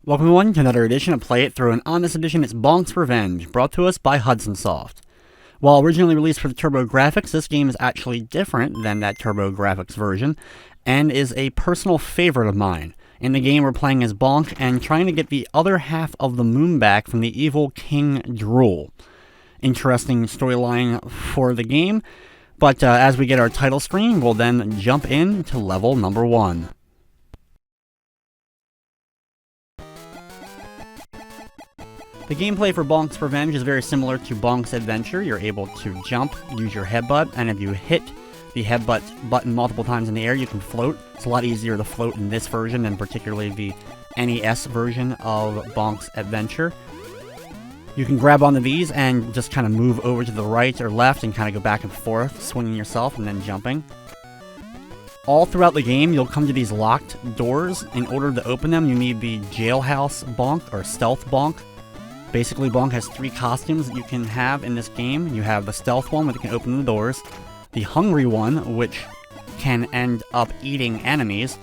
Welcome everyone to another edition of Play It Through, and on this edition it's Bonk'S Revenge, brought to us by Hudson Soft. While originally released for the TurboGrafx, this game is actually different than that TurboGrafx version, and is a personal favorite of mine. In the game we're playing as Bonk and trying to get the other half of the moon back from the evil King Drool. Interesting storyline for the game, but as we get our title screen, we'll then jump in to level number 1. The gameplay for Bonk'S Revenge is very similar to Bonk'S Adventure. You're able to jump, use your headbutt, and if you hit the headbutt button multiple times in the air, you can float. It's a lot easier to float in this version than particularly the NES version of Bonk'S Adventure. You can grab onto these and just kind of move over to the right or left and kind of go back and forth, swinging yourself and then jumping. All throughout the game, you'll come to these locked doors. In order to open them, you need the Jailhouse Bonk, or Stealth Bonk. Basically, Bonk has 3 costumes that you can have in this game. You have the Stealth one, which can open the doors, the Hungry one, which can end up eating enemies,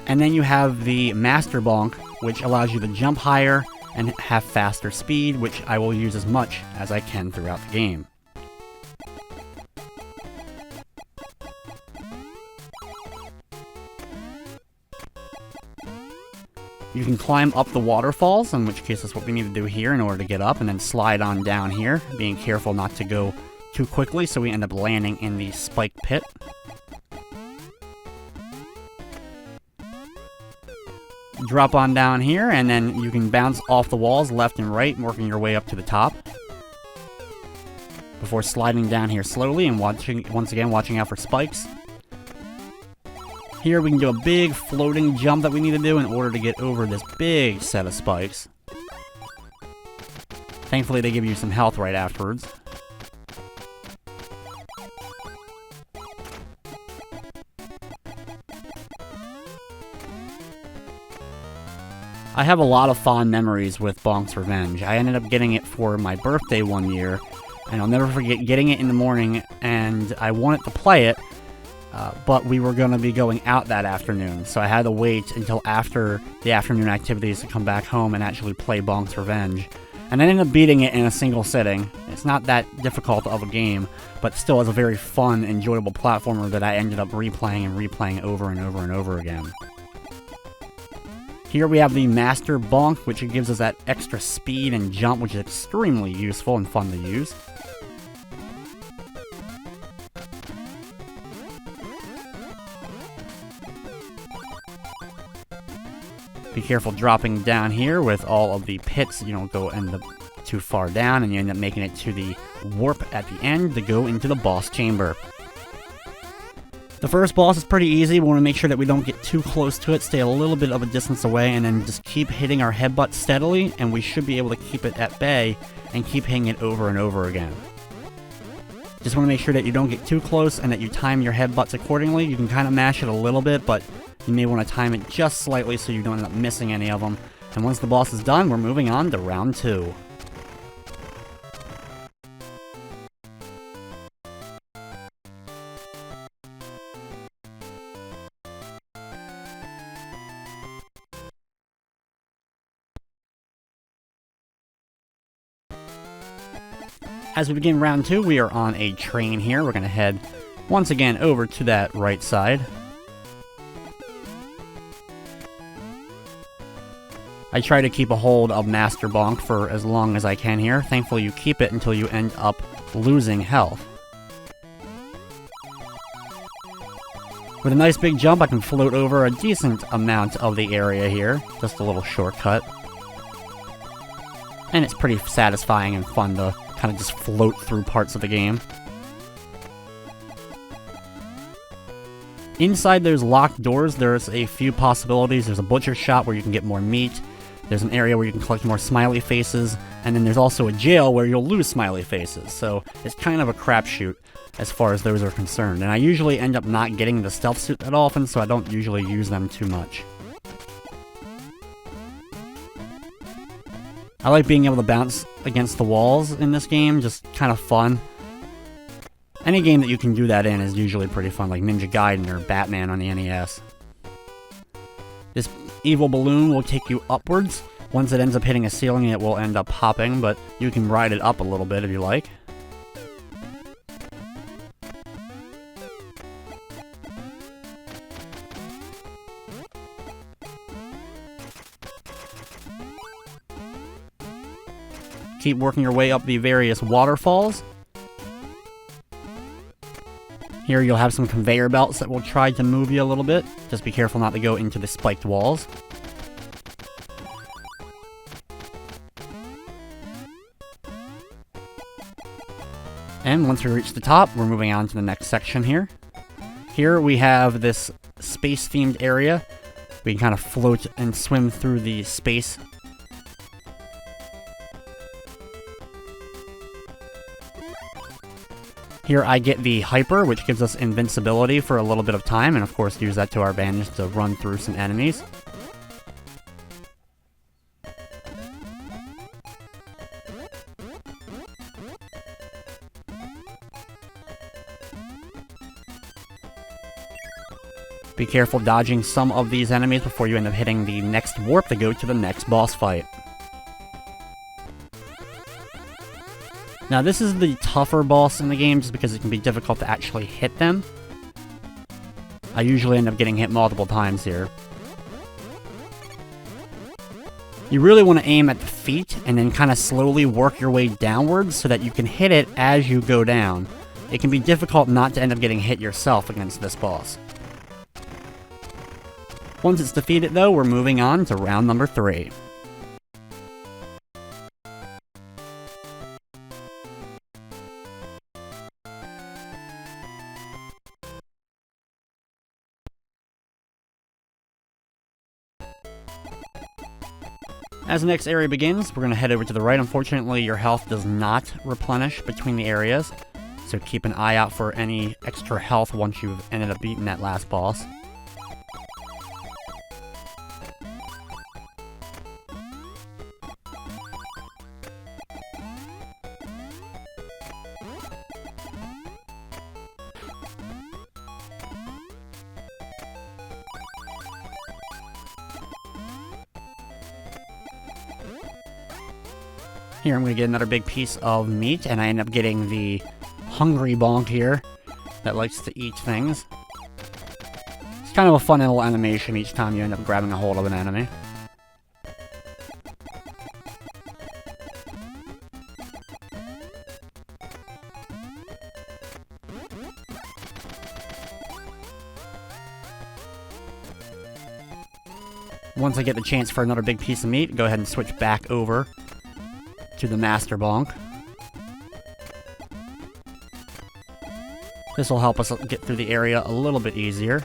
and then you have the Master Bonk, which allows you to jump higher and have faster speed, which I will use as much as I can throughout the game. You can climb up the waterfalls, in which case that's what we need to do here in order to get up, and then slide on down here, being careful not to go too quickly so we end up landing in the spike pit. Drop on down here, and then you can bounce off the walls left and right, working your way up to the top, before sliding down here slowly and once again watching out for spikes. Here we can do a big floating jump that we need to do in order to get over this big set of spikes. Thankfully they give you some health right afterwards. I have a lot of fond memories with Bonk'S Revenge. I ended up getting it for my birthday one year, and I'll never forget getting it in the morning, and I wanted to play it, but we were going to be going out that afternoon, so I had to wait until after the afternoon activities to come back home and actually play Bonk'S Revenge. And I ended up beating it in a single sitting. It's not that difficult of a game, but still is a very fun, enjoyable platformer that I ended up replaying and replaying over and over and over again. Here we have the Master Bonk, which gives us that extra speed and jump, which is extremely useful and fun to use. Be careful dropping down here with all of the pits. You don't go too far down, and you end up making it to the warp at the end to go into the boss chamber. The first boss is pretty easy. We want to make sure that we don't get too close to it, stay a little bit of a distance away, and then just keep hitting our headbutt steadily, and we should be able to keep it at bay and keep hitting it over and over again. Just want to make sure that you don't get too close and that you time your headbutts accordingly. You can kind of mash it a little bit, but you may want to time it just slightly so you don't end up missing any of them. And once the boss is done, we're moving on to round 2. As we begin round 2, we are on a train here. We're going to head once again over to that right side. I try to keep a hold of Master Bonk for as long as I can here. Thankfully you keep it until you end up losing health. With a nice big jump, I can float over a decent amount of the area here. Just a little shortcut. And it's pretty satisfying and fun to kind of just float through parts of the game. Inside those locked doors, there's a few possibilities. There's a butcher shop where you can get more meat. There's an area where you can collect more smiley faces, and then there's also a jail where you'll lose smiley faces, so it's kind of a crapshoot as far as those are concerned. And I usually end up not getting the stealth suit that often, so I don't usually use them too much. I like being able to bounce against the walls in this game, just kind of fun. Any game that you can do that in is usually pretty fun, like Ninja Gaiden or Batman on the NES. This evil balloon will take you upwards, Once it ends up hitting a ceiling, it will end up popping, but you can ride it up a little bit if you like. Keep working your way up the various waterfalls. Here you'll have some conveyor belts that will try to move you a little bit. Just be careful not to go into the spiked walls. And once we reach the top, we're moving on to the next section here. Here we have this space-themed area. We can kind of float and swim through the space. Here I get the Hyper, which gives us invincibility for a little bit of time, and of course use that to our advantage to run through some enemies. Be careful dodging some of these enemies before you end up hitting the next warp to go to the next boss fight. Now this is the tougher boss in the game just because it can be difficult to actually hit them. I usually end up getting hit multiple times here. You really want to aim at the feet and then kind of slowly work your way downwards so that you can hit it as you go down. It can be difficult not to end up getting hit yourself against this boss. Once it's defeated though, we're moving on to round number 3. As the next area begins, we're going to head over to the right. Unfortunately, your health does not replenish between the areas, so keep an eye out for any extra health once you've ended up beating that last boss. Here I'm going to get another big piece of meat, and I end up getting the hungry bonk here that likes to eat things. It's kind of a fun little animation each time you end up grabbing a hold of an enemy. Once I get the chance for another big piece of meat, go ahead and switch back over to the Master Bonk. This will help us get through the area a little bit easier.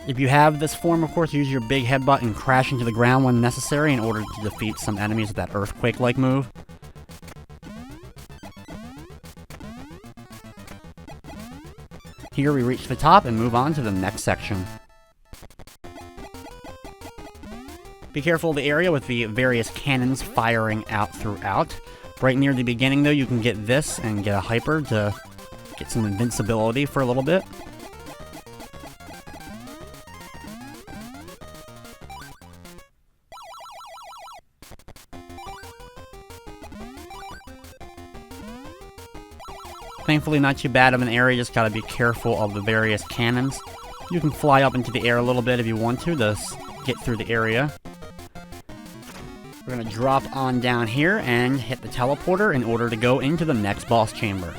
If you have this form, of course, use your big headbutt and crash into the ground when necessary in order to defeat some enemies with that earthquake-like move. Here we reach the top and move on to the next section. Be careful of the area with the various cannons firing out throughout. Right near the beginning though, you can get this and get a Hyper to get some invincibility for a little bit. Thankfully, not too bad of an area, just gotta be careful of the various cannons. You can fly up into the air a little bit if you want to get through the area. We're gonna drop on down here and hit the teleporter in order to go into the next boss chamber.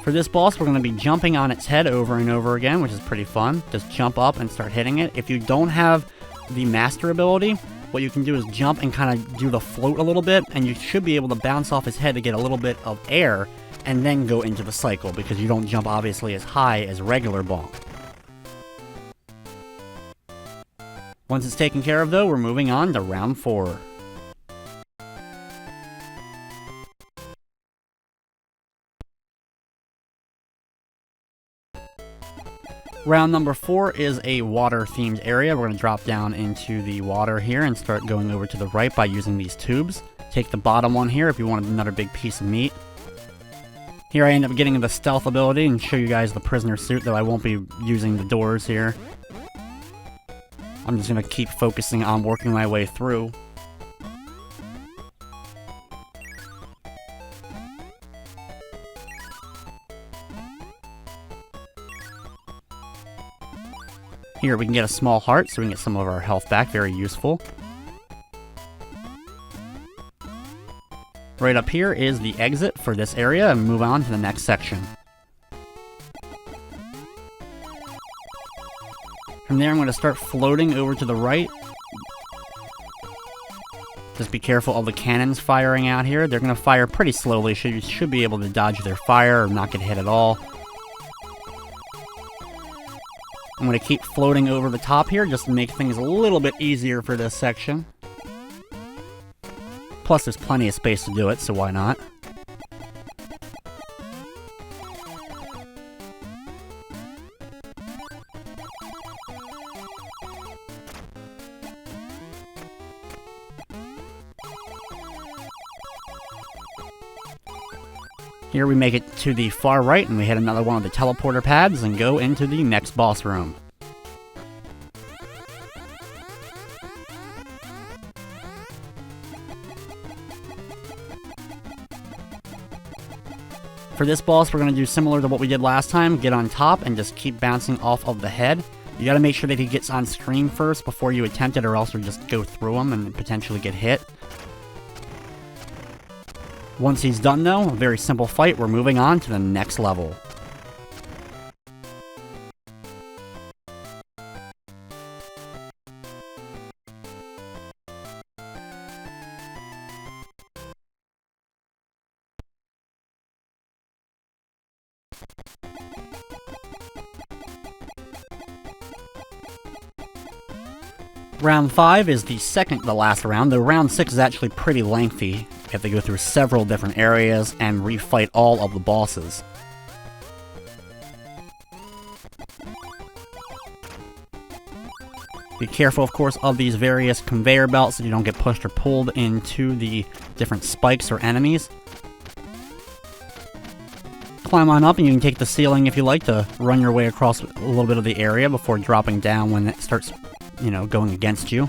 For this boss, we're going to be jumping on its head over and over again, which is pretty fun. Just jump up and start hitting it. If you don't have the master ability, what you can do is jump and kind of do the float a little bit, and you should be able to bounce off his head to get a little bit of air, and then go into the cycle, because you don't jump obviously as high as regular Bonk. Once it's taken care of though, we're moving on to round 4. Round number 4 is a water-themed area. We're going to drop down into the water here and start going over to the right by using these tubes. Take the bottom one here if you want another big piece of meat. Here I end up getting the stealth ability and show you guys the prisoner suit, though I won't be using the doors here. I'm just going to keep focusing on working my way through. Here we can get a small heart so we can get some of our health back, very useful. Right up here is the exit for this area, and move on to the next section. From there I'm going to start floating over to the right. Just be careful of the cannons firing out here. They're going to fire pretty slowly, so you should be able to dodge their fire or not get hit at all. I'm going to keep floating over the top here just to make things a little bit easier for this section. Plus there's plenty of space to do it, so why not? Here we make it to the far right and we hit another one of the teleporter pads and go into the next boss room. For this boss, we're going to do similar to what we did last time, get on top and just keep bouncing off of the head. You got to make sure that he gets on screen first before you attempt it, or else you'll just go through him and potentially get hit. Once he's done though, a very simple fight, we're moving on to the next level. Round 5 is the second to last round, though round 6 is actually pretty lengthy. You have to go through several different areas and refight all of the bosses. Be careful, of course, of these various conveyor belts so you don't get pushed or pulled into the different spikes or enemies. Climb on up and you can take the ceiling if you like to run your way across a little bit of the area before dropping down when it starts, going against you.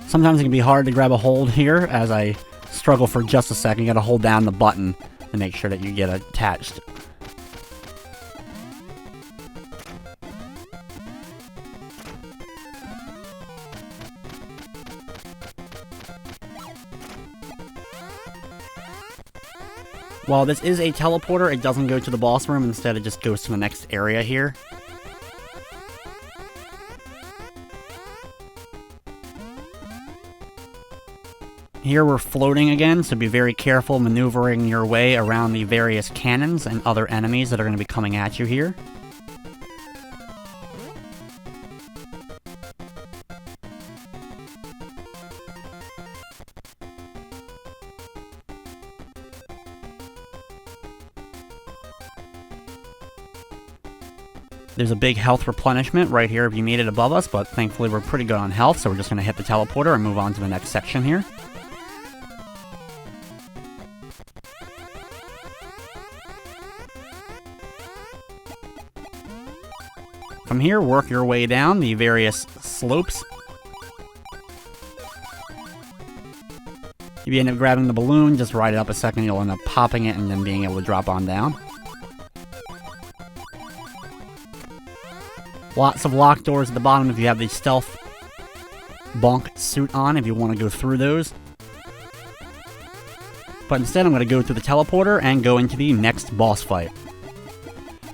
Sometimes it can be hard to grab a hold here, as I struggle for just a second. You gotta hold down the button to make sure that you get attached. While this is a teleporter, it doesn't go to the boss room. Instead, it just goes to the next area here. Here we're floating again, so be very careful maneuvering your way around the various cannons and other enemies that are going to be coming at you here. There's a big health replenishment right here if you made it above us, but thankfully we're pretty good on health, so we're just going to hit the teleporter and move on to the next section here. From here, work your way down the various slopes. If you end up grabbing the balloon, just ride it up a second, you'll end up popping it and then being able to drop on down. Lots of locked doors at the bottom if you have the stealth Bonk'S suit on, if you want to go through those. But instead I'm going to go through the teleporter and go into the next boss fight.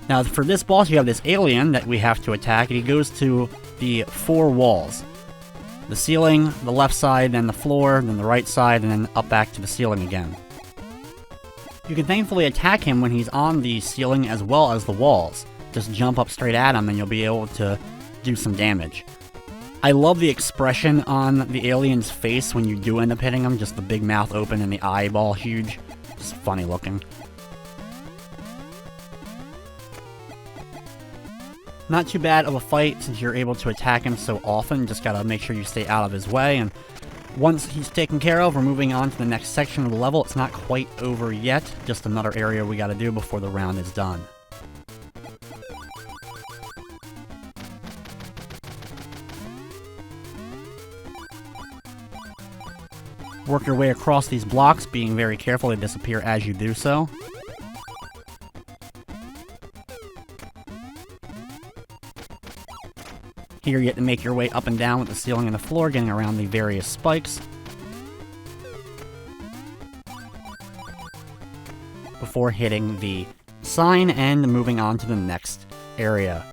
Now for this boss you have this alien that we have to attack, and he goes to the 4 walls. The ceiling, the left side, then the floor, then the right side, and then up back to the ceiling again. You can thankfully attack him when he's on the ceiling as well as the walls. Just jump up straight at him and you'll be able to do some damage. I love the expression on the alien's face when you do end up hitting him, just the big mouth open and the eyeball huge. Just funny looking. Not too bad of a fight since you're able to attack him so often. Just gotta make sure you stay out of his way, and once he's taken care of, we're moving on to the next section of the level. It's not quite over yet, just another area we gotta do before the round is done. Work your way across these blocks, being very careful. They disappear as you do so. Here you get to make your way up and down with the ceiling and the floor, getting around the various spikes before hitting the sign and moving on to the next area.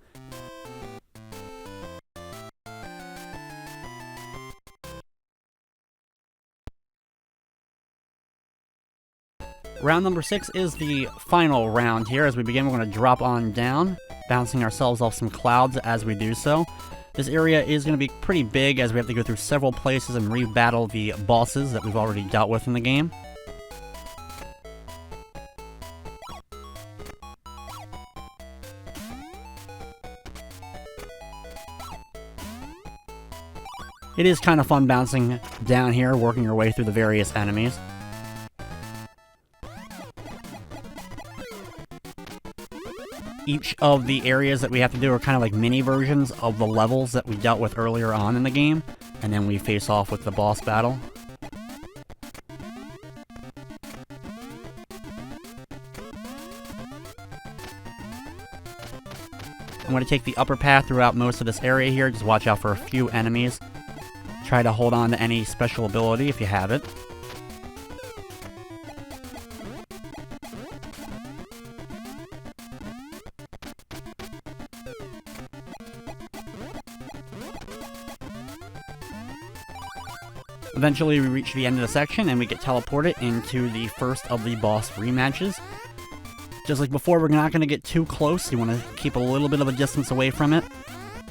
Round number 6 is the final round here. As we begin, we're going to drop on down, bouncing ourselves off some clouds as we do so. This area is going to be pretty big as we have to go through several places and re-battle the bosses that we've already dealt with in the game. It is kind of fun bouncing down here, working your way through the various enemies. Each of the areas that we have to do are kind of like mini versions of the levels that we dealt with earlier on in the game, and then we face off with the boss battle. I'm going to take the upper path throughout most of this area here. Just watch out for a few enemies. Try to hold on to any special ability if you have it. Eventually we reach the end of the section and we get teleported into the first of the boss rematches. Just like before, we're not going to get too close. You want to keep a little bit of a distance away from it,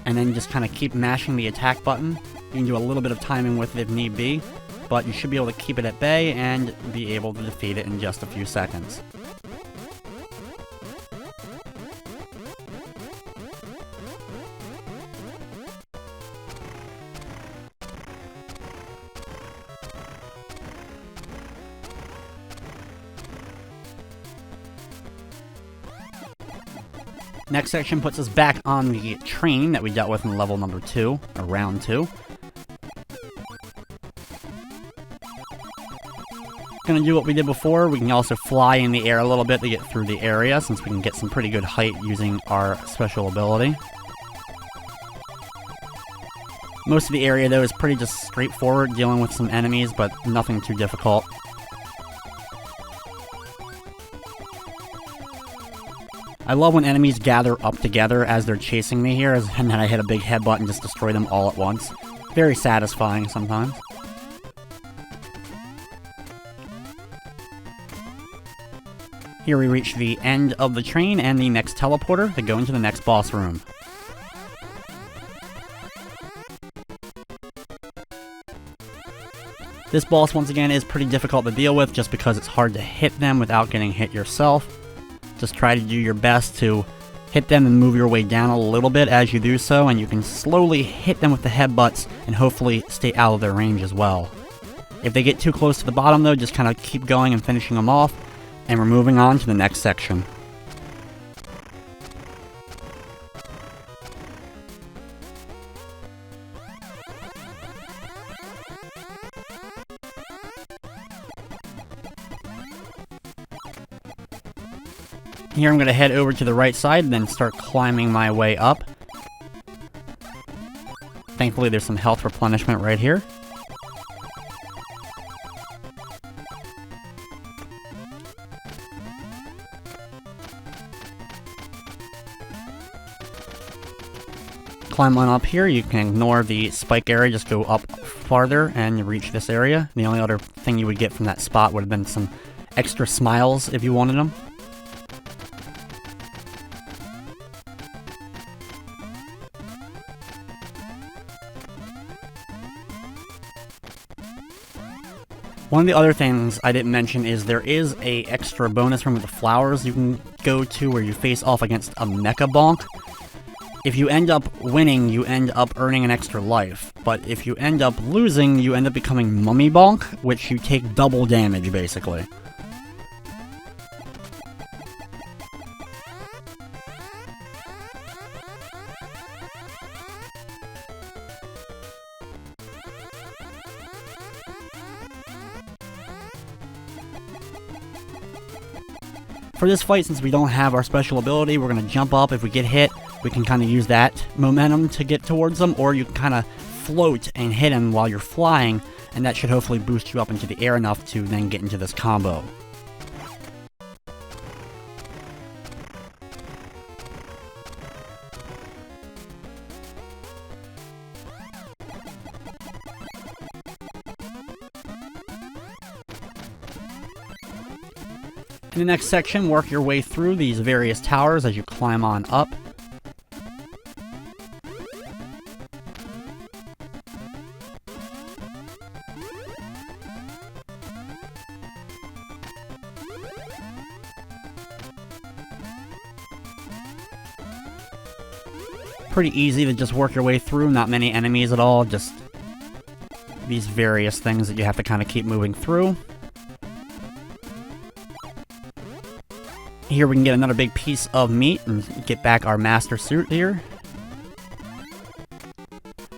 and then just kind of keep mashing the attack button. You can do a little bit of timing with it if need be, but you should be able to keep it at bay and be able to defeat it in just a few seconds. Next section puts us back on the train that we dealt with in level number 2, or round 2. Gonna do what we did before. We can also fly in the air a little bit to get through the area, since we can get some pretty good height using our special ability. Most of the area, though, is pretty just straightforward, dealing with some enemies, but nothing too difficult. I love when enemies gather up together as they're chasing me here, and then I hit a big headbutt and just destroy them all at once. Very satisfying sometimes. Here we reach the end of the train and the next teleporter to go into the next boss room. This boss, once again, is pretty difficult to deal with just because it's hard to hit them without getting hit yourself. Just try to do your best to hit them and move your way down a little bit as you do so, and you can slowly hit them with the headbutts and hopefully stay out of their range as well. If they get too close to the bottom, though, just kind of keep going and finishing them off, and we're moving on to the next section. Here I'm going to head over to the right side and then start climbing my way up. Thankfully there's some health replenishment right here. Climb on up here. You can ignore the spike area, just go up farther and you reach this area. The only other thing you would get from that spot would have been some extra smiles if you wanted them. One of the other things I didn't mention is there is a extra bonus room with the flowers you can go to where you face off against a Mecha Bonk. If you end up winning, you end up earning an extra life. But if you end up losing, you end up becoming Mummy Bonk, which you take double damage, basically. For this fight, since we don't have our special ability, we're going to jump up. If we get hit, we can kind of use that momentum to get towards them, or you can kind of float and hit him while you're flying, and that should hopefully boost you up into the air enough to then get into this combo. In the next section, work your way through these various towers as you climb on up. Pretty easy to just work your way through, not many enemies at all, just these various things that you have to kind of keep moving through. Here we can get another big piece of meat and get back our master suit here.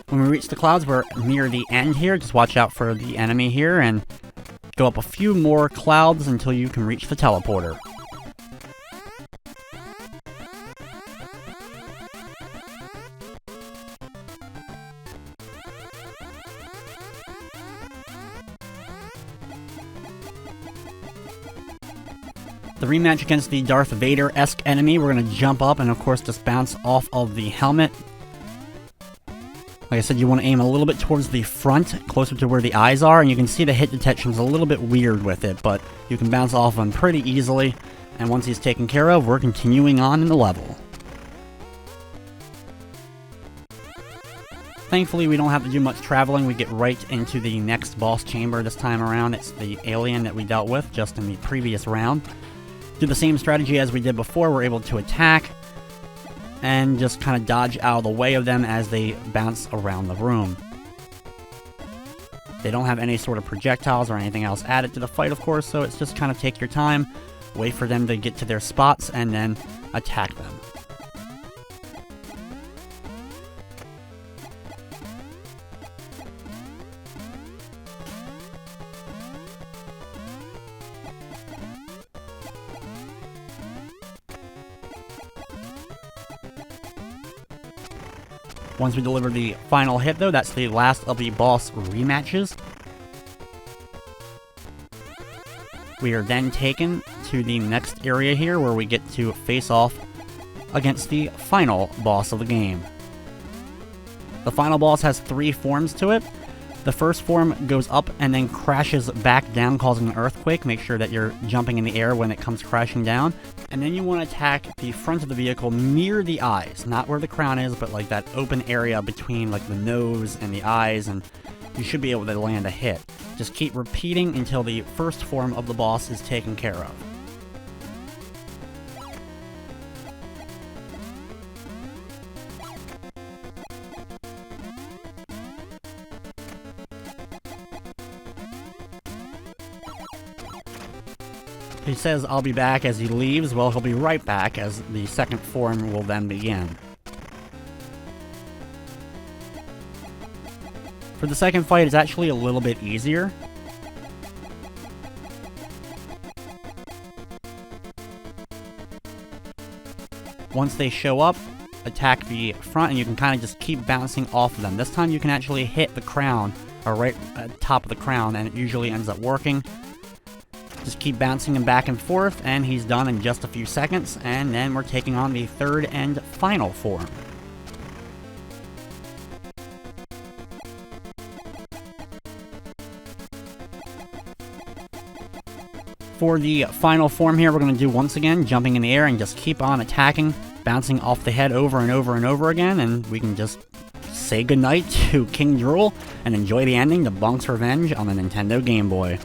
When we reach the clouds, we're near the end here. Just watch out for the enemy here and go up a few more clouds until you can reach the teleporter. The rematch against the Darth Vader-esque enemy, we're going to jump up and of course just bounce off of the helmet. Like I said, you want to aim a little bit towards the front, closer to where the eyes are, and you can see the hit detection's a little bit weird with it, but you can bounce off him pretty easily, and once he's taken care of, we're continuing on in the level. Thankfully, we don't have to do much traveling. We get right into the next boss chamber this time around. It's the alien that we dealt with just in the previous round. Do the same strategy as we did before. We're able to attack and just kind of dodge out of the way of them as they bounce around the room. They don't have any sort of projectiles or anything else added to the fight, of course, so it's just kind of take your time, wait for them to get to their spots, and then attack them. Once we deliver the final hit, though, that's the last of the boss rematches. We are then taken to the next area here where we get to face off against the final boss of the game. The final boss has 3 forms to it. The first form goes up and then crashes back down, causing an earthquake. Make sure that you're jumping in the air when it comes crashing down. And then you want to attack the front of the vehicle near the eyes. Not where the crown is, but like that open area between like the nose and the eyes, and you should be able to land a hit. Just keep repeating until the first form of the boss is taken care of. He says, "I'll be back," as he leaves. Well, he'll be right back, as the second form will then begin. For the second fight, it's actually a little bit easier. Once they show up, attack the front, and you can kind of just keep bouncing off of them. This time you can actually hit the crown, or right at the top of the crown, and it usually ends up working. Just keep bouncing him back and forth, and he's done in just a few seconds, and then we're taking on the third and final form. For the final form here, we're going to do once again, jumping in the air and just keep on attacking, bouncing off the head over and over and over again, and we can just say goodnight to King Drool and enjoy the ending to Bonk'S Revenge on the Nintendo Game Boy.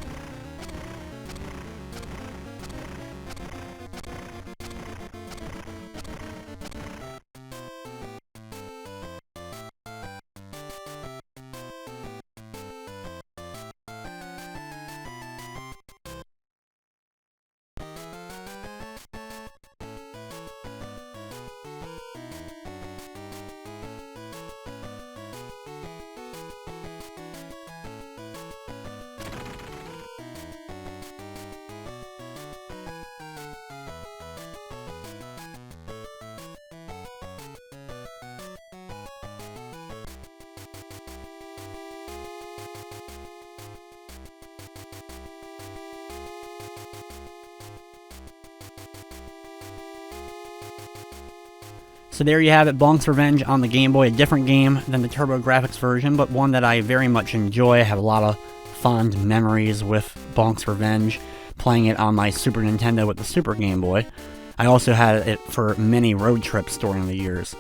So there you have it, Bonk'S Revenge on the Game Boy, a different game than the TurboGrafx version, but one that I very much enjoy. I have a lot of fond memories with Bonk'S Revenge, playing it on my Super Nintendo with the Super Game Boy. I also had it for many road trips during the years.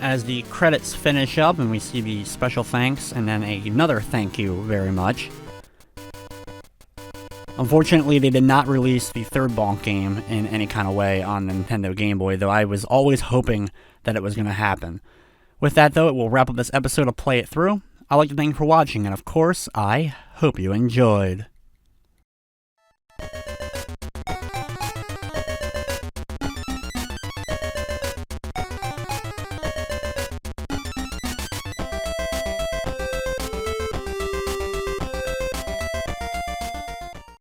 As the credits finish up and we see the special thanks and then another thank you very much. Unfortunately, they did not release the third Bonk game in any kind of way on the Nintendo Game Boy, though I was always hoping that it was going to happen. With that, though, it will wrap up this episode of Play It Through. I'd like to thank you for watching, and of course, I hope you enjoyed.